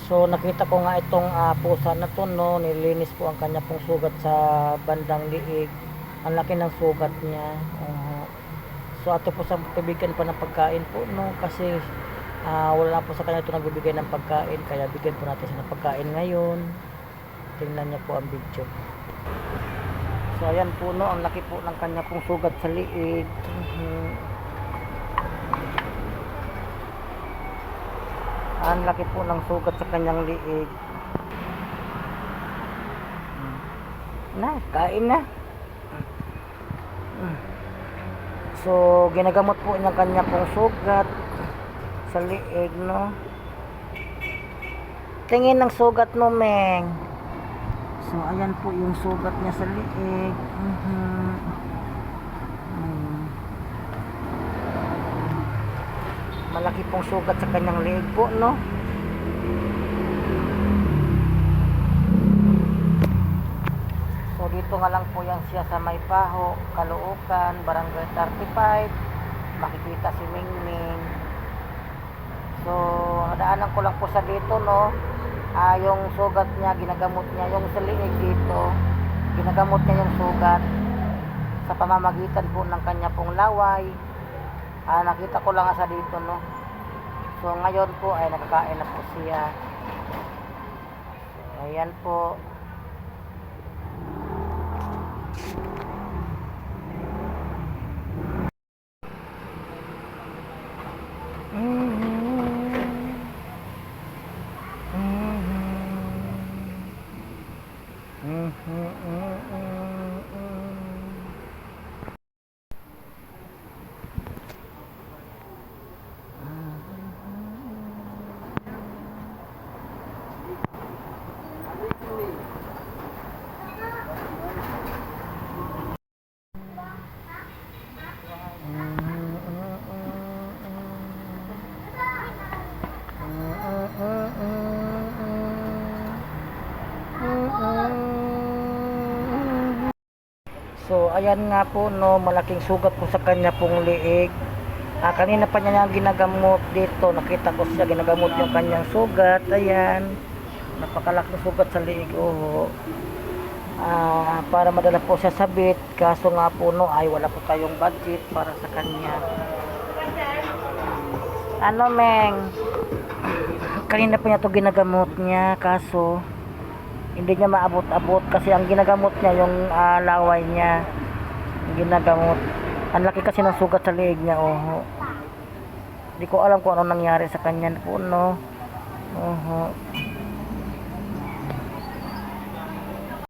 So nakita ko nga itong pusa na to, no, nilinis po ang kanya pong sugat sa bandang liig. Ang laki ng sugat niya. So ato po sa bibigyan pa ng pagkain po, no, kasi wala po sa kanya ito nagbibigay ng pagkain, kaya bigyan po natin siya ng pagkain ngayon. Tingnan niyo po ang video. So ayan po, no, ang laki po ng kanya pong sugat sa liig. Ang laki po ng sugat sa kanyang liig. Na, kain na. So ginagamot po ng kanya pong sugat sa liig, no. Tingin ng sugat mo, Meng. So ayan po yung sugat niya sa liig. Malaki pong sugat sa kanyang liig po, no. So dito nga lang po yan siya sa May Paho, Caloocan, Barangay 35. Makikita si Mingming. So nadaanan ko lang po sa dito, no. Yung sugat niya, ginagamot niya yung sa liig dito. Ginagamot niya yung sugat sa pamamagitan po ng kanya pong laway. Nakita ko lang sa dito, no. So ngayon po ay nakakain na po siya. So, ayan po. So ayan nga po, no, malaking sugat po sa kanya pong liig. Kanina pa niya ginagamot dito, nakita ko siya ginagamot yung kanyang sugat. Ayan, napakalaking sugat sa liig, para madala po siya sabit, kaso nga po, no, ay wala po tayong budget para sa kanya. Ano, Meng? Kanina pa niya to ginagamot niya, kaso hindi niya maabot-abot kasi ang ginagamot niya yung laway niya. Ginagamot. Ang laki kasi ng sugat sa liig niya, Hindi ko alam kung ano nangyari sa kanya po, no.